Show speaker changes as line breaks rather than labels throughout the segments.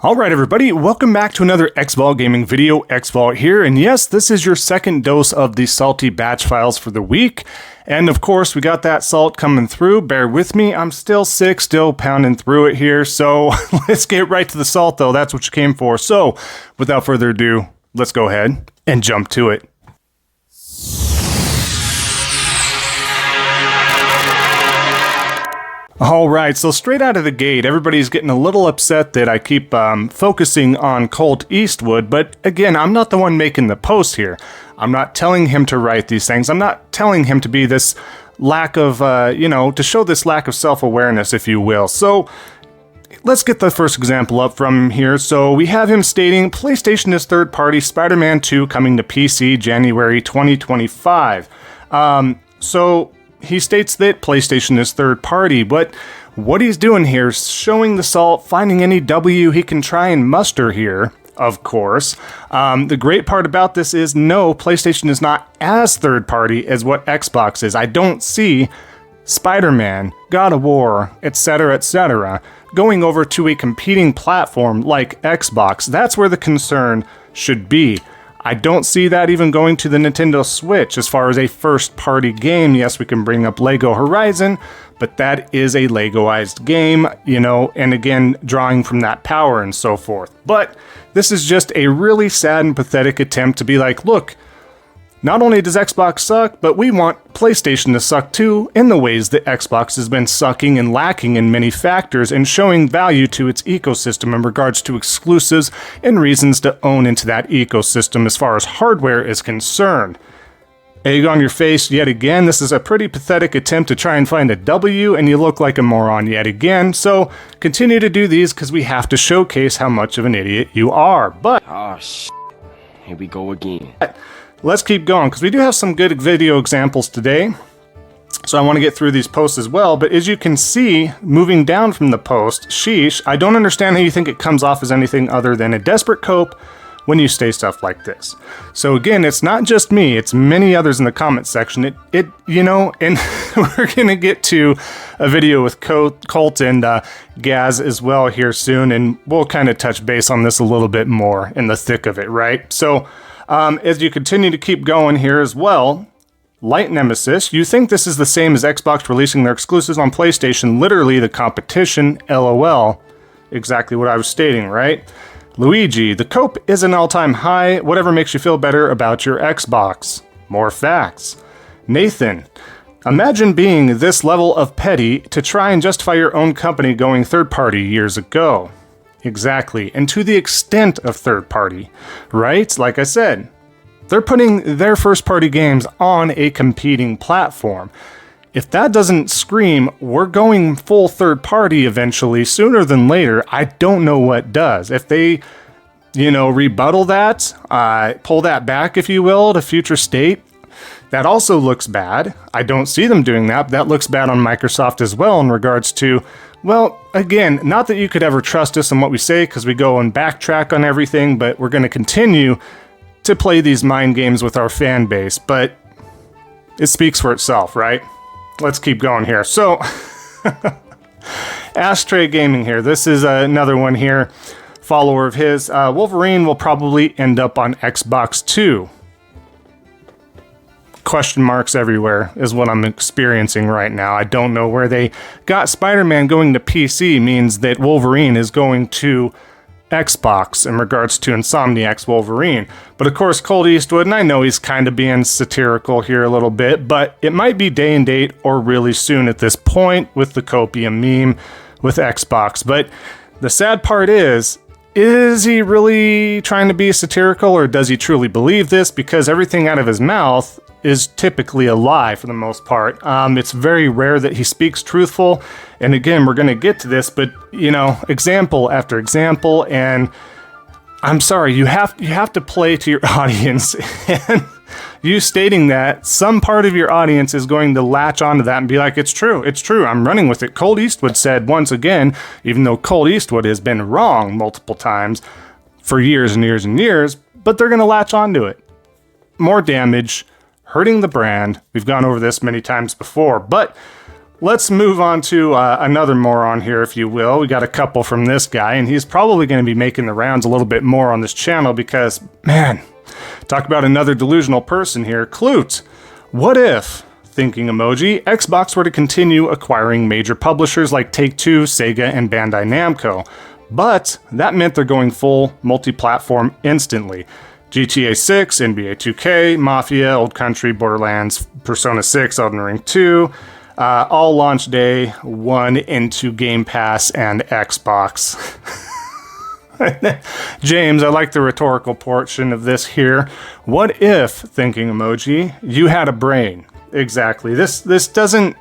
Alright everybody, welcome back to another Xvault gaming video. Xvault here, and yes, this is your second dose of the salty batch files for the week. And of course, we got that salt coming through. Bear with me, I'm still sick, still pounding through it here. So let's get right to the salt though, that's what you came for. So without further ado, let's go ahead and jump to it. Alright, so straight out of the gate, everybody's getting a little upset that I keep focusing on Colt Eastwood, but again, I'm not the one making the post here. I'm not telling him to write these things. I'm not telling him to be this lack of, to show this lack of self-awareness, if you will. So, let's get the first example up from here. So, we have him stating, PlayStation is third-party, Spider-Man 2 coming to PC January 2025. So, he states that PlayStation is third party, but what he's doing here is showing the salt, finding any W he can try and muster here, of course. The great part about this is, no, PlayStation is not as third party as what Xbox is. I don't see Spider-Man, God of War, etc., going over to a competing platform like Xbox. That's where the concern should be. I don't see that even going to the Nintendo Switch as far as a first-party game. Yes, we can bring up Lego Horizon, but that is a Legoized game, and again, drawing from that power and so forth. But this is just a really sad and pathetic attempt to be like, look, not only does Xbox suck, but we want PlayStation to suck too, in the ways that Xbox has been sucking and lacking in many factors and showing value to its ecosystem in regards to exclusives and reasons to own into that ecosystem as far as hardware is concerned. Egg on your face yet again. This is a pretty pathetic attempt to try and find a W, and you look like a moron yet again. So continue to do these because we have to showcase how much of an idiot you are. But
here we go again.
Let's keep going, because we do have some good video examples today. So I want to get through these posts as well, but as you can see, moving down from the post, sheesh, I don't understand how you think it comes off as anything other than a desperate cope when you say stuff like this. So again, it's not just me, it's many others in the comment section. And we're gonna get to a video with Colt and Gaz as well here soon, and we'll kind of touch base on this a little bit more in the thick of it, right? So, as you continue to keep going here as well, Light Nemesis, you think this is the same as Xbox releasing their exclusives on PlayStation, literally the competition, LOL. Exactly what I was stating, right? Luigi, the cope is an all-time high, whatever makes you feel better about your Xbox. More facts. Nathan, imagine being this level of petty to try and justify your own company going third-party years ago. Exactly, and to the extent of third party, right? Like I said, they're putting their first party games on a competing platform. If that doesn't scream, we're going full third party eventually, sooner than later, I don't know what does. If they, rebuttal that, pull that back, if you will, to future state, that also looks bad. I don't see them doing that, but that looks bad on Microsoft as well in regards to, well, again, not that you could ever trust us on what we say because we go and backtrack on everything, but we're going to continue to play these mind games with our fan base, but it speaks for itself, right? Let's keep going here. So, Ashtray Gaming here. This is another one here, follower of his. Wolverine will probably end up on Xbox 2. Question marks everywhere is what I'm experiencing right now. I don't know where they got Spider-Man going to PC means that Wolverine is going to Xbox in regards to Insomniac's Wolverine. But of course, Colt Eastwood, and I know he's kind of being satirical here a little bit, but it might be day and date or really soon at this point with the copium meme with Xbox. But the sad part is he really trying to be satirical, or does he truly believe this? Because everything out of his mouth is typically a lie for the most part. It's very rare that he speaks truthful. And again, we're going to get to this, but example after example, and I'm sorry, you have to play to your audience. And you stating that, some part of your audience is going to latch onto that and be like, it's true, I'm running with it. Colt Eastwood said once again, even though Colt Eastwood has been wrong multiple times for years and years and years, but they're going to latch onto it. More damage, hurting the brand. We've gone over this many times before, but let's move on to another moron here, if you will. We got a couple from this guy, and he's probably going to be making the rounds a little bit more on this channel because, man, talk about another delusional person here. Clute, what if, thinking emoji, Xbox were to continue acquiring major publishers like Take-Two, Sega, and Bandai Namco? But that meant they're going full multi-platform instantly. GTA 6, NBA 2K, Mafia, Old Country, Borderlands, Persona 6, Elden Ring 2, all launch day 1 into Game Pass and Xbox. James, I like the rhetorical portion of this here. What if, thinking emoji, you had a brain? Exactly. This doesn't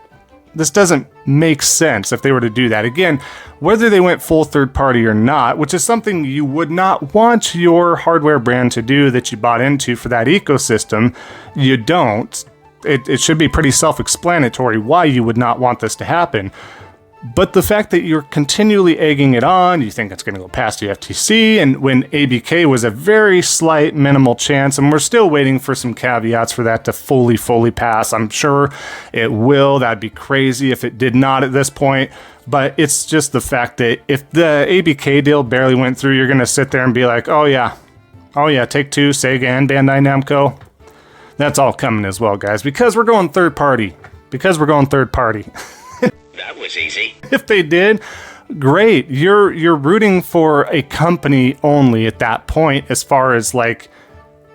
make sense if they were to do that. Again, whether they went full third party or not, which is something you would not want your hardware brand to do that you bought into for that ecosystem, you don't. It should be pretty self-explanatory why you would not want this to happen. But the fact that you're continually egging it on, you think it's going to go past the FTC, and when ABK was a very slight minimal chance, and we're still waiting for some caveats for that to fully pass. I'm sure it will. That'd be crazy if it did not at this point. But it's just the fact that if the ABK deal barely went through, you're going to sit there and be like, oh yeah, Take-Two, Sega, and Bandai Namco. That's all coming as well, guys, because we're going third party.
That was easy.
If they did, great. You're rooting for a company only at that point, as far as like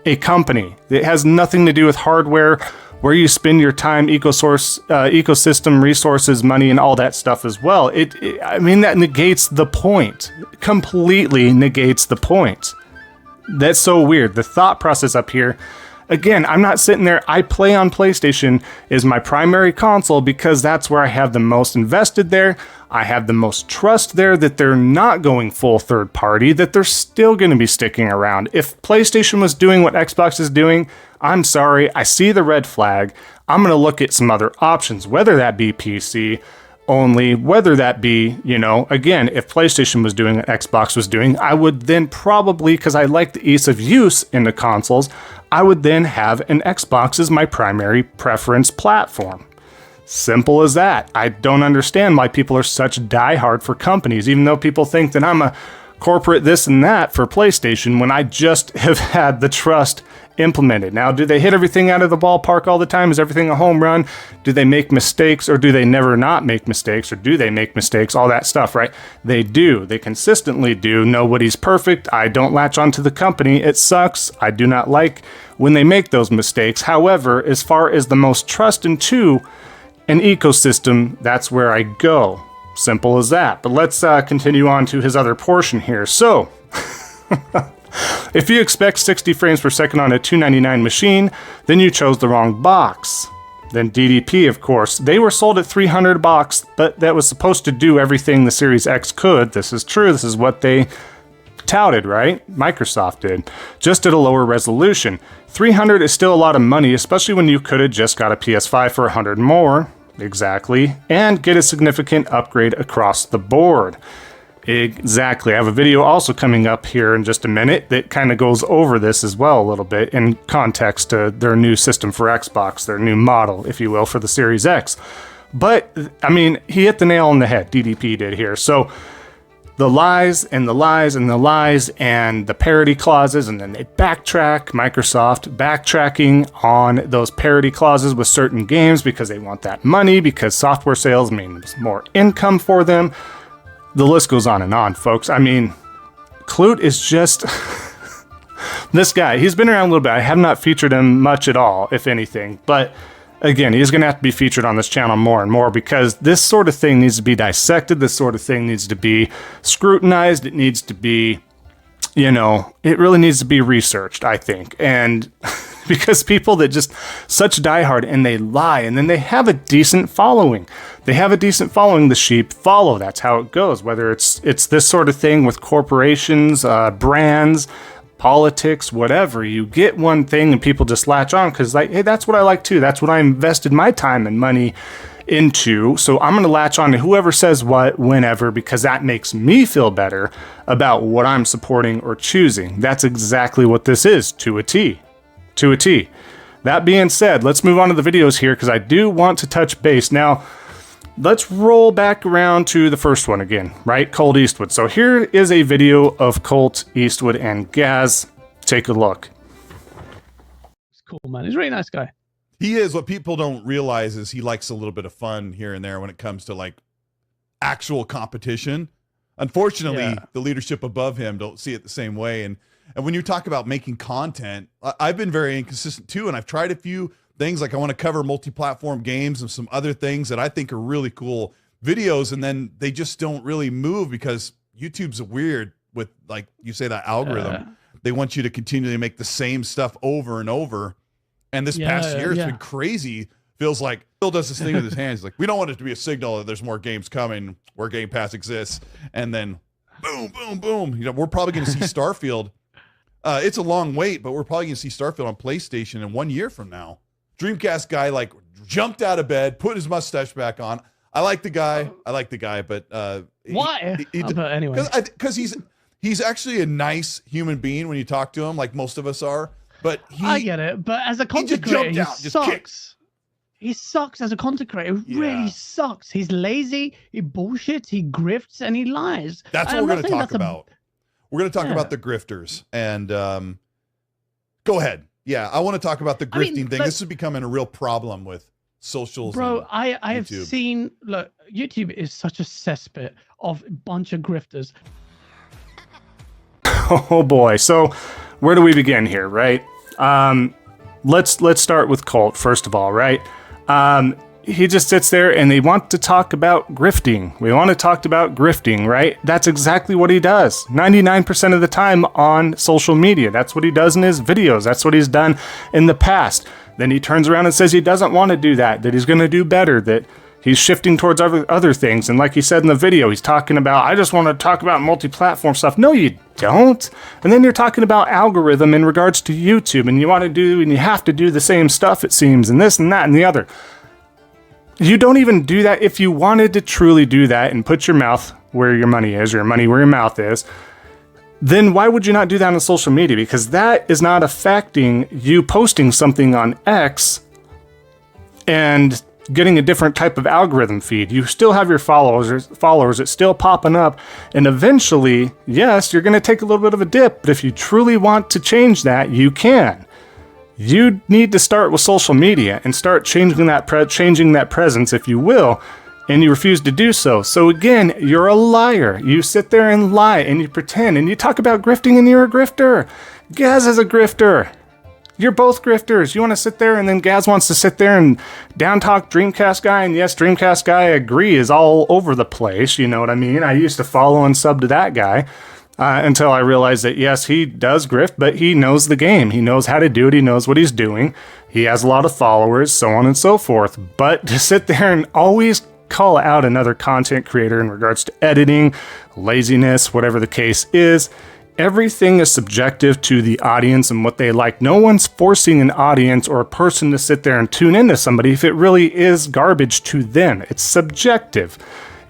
a company. It has nothing to do with hardware, where you spend your time, ecosystem, resources, money, and all that stuff as well. I mean, that negates the point. Completely negates the point. That's so weird. The thought process up here. Again, I'm not sitting there. I play on PlayStation is my primary console because that's where I have the most invested there. I have the most trust there that they're not going full third party, that they're still going to be sticking around. If PlayStation was doing what Xbox is doing, I'm sorry. I see the red flag. I'm going to look at some other options, whether that be PC only, whether that be, again, if PlayStation was doing what Xbox was doing, I would then probably, because I like the ease of use in the consoles, I would then have an Xbox as my primary preference platform. Simple as that. I don't understand why people are such diehard for companies, even though people think that I'm a corporate this and that for PlayStation when I just have had the trust implemented. Now, do they hit everything out of the ballpark all the time? Is everything a home run? Do they make mistakes, or do they never not make mistakes, or do they make mistakes? All that stuff, right? They do. They consistently do. Nobody's perfect. I don't latch onto the company. It sucks. I do not like when they make those mistakes. However, as far as the most trust into an ecosystem, that's where I go. Simple as that. But let's continue on to his other portion here. So, if you expect 60 frames per second on a $299 machine, then you chose the wrong box. Then DDP, of course. They were sold at $300 box, but that was supposed to do everything the Series X could. This is true. This is what they touted, right? Microsoft did. Just at a lower resolution. $300 is still a lot of money, especially when you could have just got a PS5 for $100 more. Exactly. And get a significant upgrade across the board. Exactly. I have a video also coming up here in just a minute that kind of goes over this as well a little bit in context to their new system for Xbox, their new model, if you will, for the Series X. But, I mean, he hit the nail on the head, DDP did here. So, the lies and the lies and the lies and the parity clauses, and then they backtrack, Microsoft backtracking on those parity clauses with certain games because they want that money, because software sales means more income for them. The list goes on, folks. I mean, Clute is just... this guy, he's been around a little bit. I have not featured him much at all, if anything. But, again, he's going to have to be featured on this channel more and more because this sort of thing needs to be dissected. This sort of thing needs to be scrutinized. It needs to be, it really needs to be researched, I think. And... because people that just such diehard and they lie, and then they have a decent following. The sheep follow. That's how it goes. Whether it's this sort of thing with corporations, brands, politics, whatever. You get one thing and people just latch on because hey, that's what I like too. That's what I invested my time and money into. So I'm going to latch on to whoever says what, whenever, because that makes me feel better about what I'm supporting or choosing. That's exactly what this is, to a T. That being said, let's move on to the videos here because I do want to touch base. Now, let's roll back around to the first one again, right? Colt Eastwood. So here is a video of Colt Eastwood and Gaz. Take a look.
It's cool, man. He's a really nice guy.
He is. What people don't realize is he likes a little bit of fun here and there when it comes to like actual competition. Unfortunately, the leadership above him don't see it the same way. And when you talk about making content, I've been very inconsistent too. And I've tried a few things, like I want to cover multi-platform games and some other things that I think are really cool videos. And then they just don't really move because YouTube's weird with, like you say, that algorithm. They want you to continually make the same stuff over and over. And this past year, it's been crazy. Feels like Phil does this thing with his hands. Like, we don't want it to be a signal that there's more games coming where Game Pass exists. And then boom, boom, boom. You know, we're probably going to see Starfield. It's a long wait, but we're probably going to see Starfield on PlayStation in 1 year from now. Dreamcast guy, like, jumped out of bed, put his mustache back on. I like the guy. But
why? But anyway,
because he's actually a nice human being when you talk to him, like most of us are. But I
get it. But as a content creator, he sucks. He sucks as a content creator. He really sucks. He's lazy. He bullshits. He grifts and he lies.
That's what we're going to talk about. We're going to talk about the grifters. And go ahead. Yeah, I want to talk about the grifting thing. This is becoming a real problem with socials.
Bro, I have seen, look, YouTube is such a cesspit of a bunch of grifters.
Oh boy. So where do we begin here, right? Let's start with Colt first of all, right? He just sits there and they want to talk about grifting. We want to talk about grifting, right? That's exactly what he does 99% of the time on social media. That's what he does in his videos. That's what he's done in the past. Then he turns around and says he doesn't want to do that he's going to do better, that he's shifting towards other things. And like he said in the video, he's talking about, I just want to talk about multi-platform stuff. No, you don't. And then you're talking about algorithm in regards to YouTube, and you want to do, and you have to do the same stuff, it seems, and this and that and the other. You don't even do that. If you wanted to truly do that and put your mouth where your money is, or your money where your mouth is, then why would you not do that on social media? Because that is not affecting you posting something on X and getting a different type of algorithm feed. You still have your followers, it's still popping up, and eventually, yes, you're going to take a little bit of a dip, but if you truly want to change that, you can. You need to start with social media and start changing that presence, if you will, and you refuse to do so. So again, you're a liar. You sit there and lie and you pretend and you talk about grifting and you're a grifter. Gaz is a grifter. You're both grifters. You want to sit there, and then Gaz wants to sit there and down talk Dreamcast guy. And yes, Dreamcast guy, I agree, is all over the place. You know what I mean? I used to follow and sub to that guy until I realized that, yes, he does grift, but he knows the game. He knows how to do it. He knows what he's doing. He has a lot of followers, so on and so forth. But to sit there and always call out another content creator in regards to editing, laziness, whatever the case is, everything is subjective to the audience and what they like. No one's forcing an audience or a person to sit there and tune into somebody if it really is garbage to them. It's subjective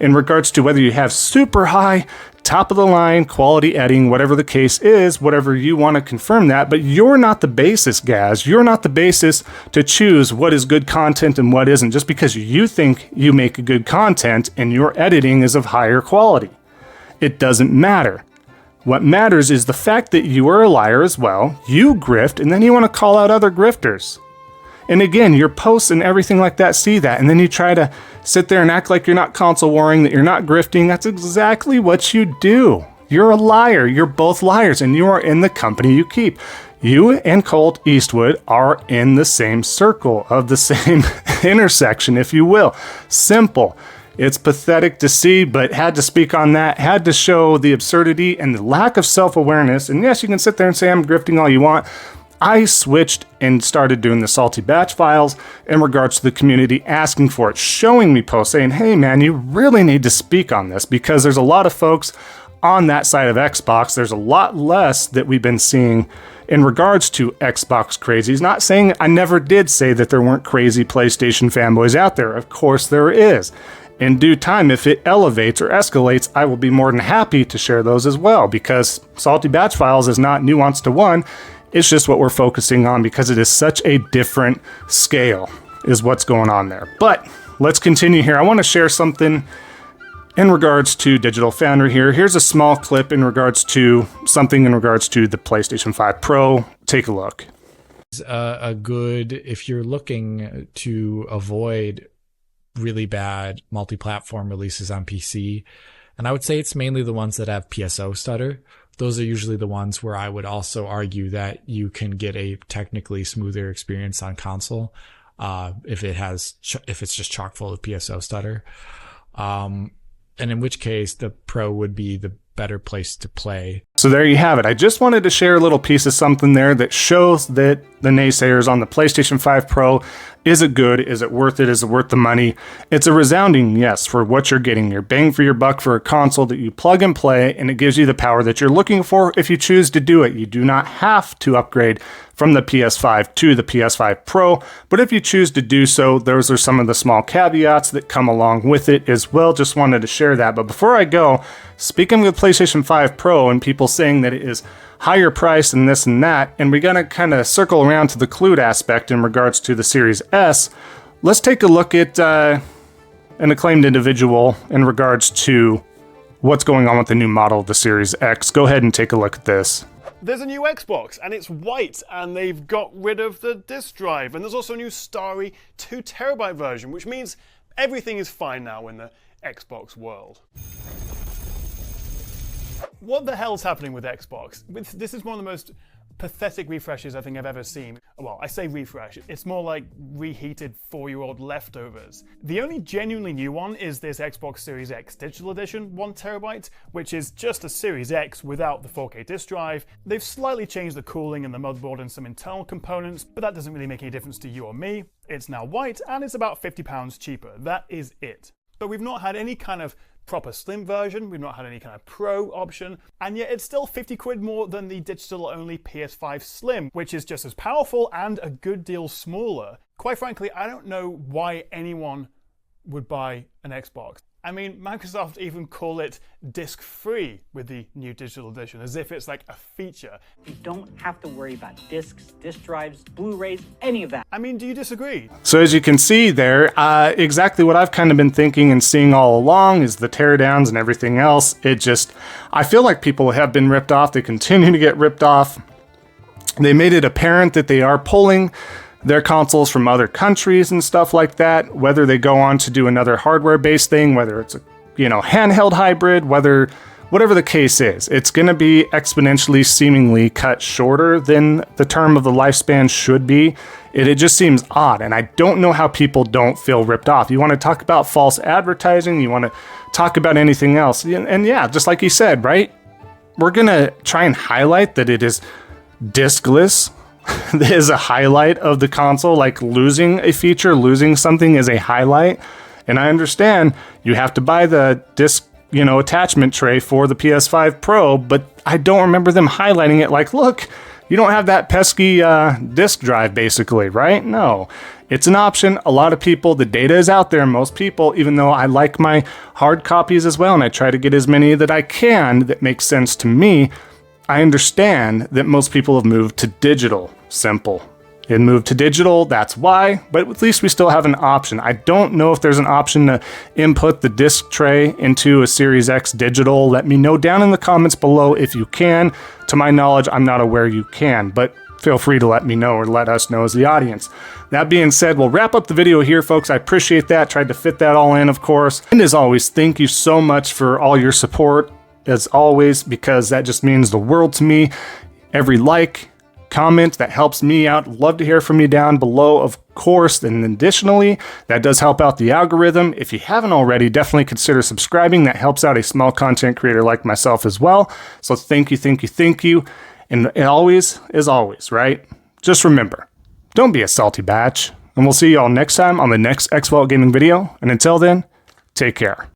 in regards to whether you have super high, top of the line, quality editing, whatever the case is, whatever you want to confirm that. But you're not the basis, Gaz. You're not the basis to choose what is good content and what isn't, just because you think you make good content and your editing is of higher quality. It doesn't matter. What matters is the fact that you are a liar as well, you grift, and then you want to call out other grifters. And again, your posts and everything like that see that, and then you try to sit there and act like you're not console warring, that you're not grifting. That's exactly what you do. You're a liar. You're both liars, and you are in the company you keep. You and Colt Eastwood are in the same circle of the same intersection, if you will. Simple. It's pathetic to see, but had to speak on that, had to show the absurdity and the lack of self-awareness. And yes, you can sit there and say I'm grifting all you want. I switched and started doing the salty batch files in regards to the community asking for it, showing me posts saying, hey man, you really need to speak on this, because there's a lot of folks on that side of Xbox. There's a lot less that we've been seeing in regards to Xbox crazies. Not saying I never did say that there weren't crazy PlayStation fanboys out there. Of course there is. In due time, if it elevates or escalates, I will be more than happy to share those as well, because Salty Batch Files is not nuanced to one. It's just what we're focusing on because it is such a different scale is what's going on there. But let's continue here. I want to share something in regards to Digital Foundry here. Here's a small clip in regards to something in regards to the PlayStation 5 Pro. Take a look.
A good, if you're looking to avoid really bad multi-platform releases on PC, and I would say it's mainly the ones that have PSO stutter. Those are usually the ones where I would also argue that you can get a technically smoother experience on console if it's just chock full of PSO stutter. And in which case the Pro would be the better place to play.
So there you have it. I just wanted to share a little piece of something there that shows that the naysayers on the PlayStation 5 Pro, is it good? Is it worth it? Is it worth the money? It's a resounding yes for what you're getting. You're bang for your buck for a console that you plug and play, and it gives you the power that you're looking for if you choose to do it. You do not have to upgrade from the PS5 to the PS5 Pro, but if you choose to do so, those are some of the small caveats that come along with it as well. Just wanted to share that. But before I go, speaking of the PlayStation 5 Pro and people saying that it is higher price and this and that, and we're going to kind of circle around to the MacLeod aspect in regards to the Series S, let's take a look at an acclaimed individual in regards to what's going on with the new model of the Series X. Go ahead and take a look at this.
There's a new Xbox, and it's white, and they've got rid of the disk drive, and there's also a new starry 2TB version, which means everything is fine now in the Xbox world. What the hell's happening with Xbox? This is one of the most pathetic refreshes I think I've ever seen. Well, I say refresh, it's more like reheated 4-year-old leftovers. The only genuinely new one is this Xbox Series X Digital Edition 1TB, which is just a Series X without the 4K disk drive. They've slightly changed the cooling and the motherboard and some internal components, but that doesn't really make any difference to you or me. It's now white and it's about £50 cheaper. That is it. But we've not had any kind of proper slim version, we've not had any kind of Pro option, and yet it's still 50 quid more than the digital-only PS5 Slim, which is just as powerful and a good deal smaller. Quite frankly, I don't know why anyone would buy an Xbox. I mean, Microsoft even call it disc-free with the new digital edition, as if it's like a feature.
You don't have to worry about discs, disk drives, Blu-rays, any of that.
I mean, do you disagree?
So as you can see there, exactly what I've kind of been thinking and seeing all along is the teardowns and everything else. I feel like people have been ripped off. They continue to get ripped off. They made it apparent that they are pulling their consoles from other countries and stuff like that, whether they go on to do another hardware-based thing, whether it's a handheld hybrid, whatever the case is, it's going to be exponentially seemingly cut shorter than the term of the lifespan should be. It just seems odd, and I don't know how people don't feel ripped off. You want to talk about false advertising, you want to talk about anything else, and yeah, just like you said, right? We're going to try and highlight that it is diskless. That is a highlight of the console, like losing a feature, losing something is a highlight. And I understand you have to buy the disc, attachment tray for the PS5 Pro, but I don't remember them highlighting it like, look, you don't have that pesky disk drive, basically, right? No, it's an option. A lot of people, the data is out there. Most people, even though I like my hard copies as well, and I try to get as many that I can that make sense to me, I understand that most people have moved to digital. Simple. It moved to digital, that's why, but at least we still have an option. I don't know if there's an option to input the disc tray into a Series X digital. Let me know down in the comments below if you can. To my knowledge, I'm not aware you can, but feel free to let me know or let us know as the audience. That being said, we'll wrap up the video here, folks. I appreciate that. Tried to fit that all in, of course. And as always, thank you so much for all your support, as always, because that just means the world to me. Every like, comment, that helps me out. Love to hear from you down below, of course. And additionally, that does help out the algorithm. If you haven't already, definitely consider subscribing. That helps out a small content creator like myself as well. So thank you, thank you, thank you. And always, as always, right? Just remember, don't be a salty batch. And we'll see you all next time on the next Xvault gaming video. And until then, take care.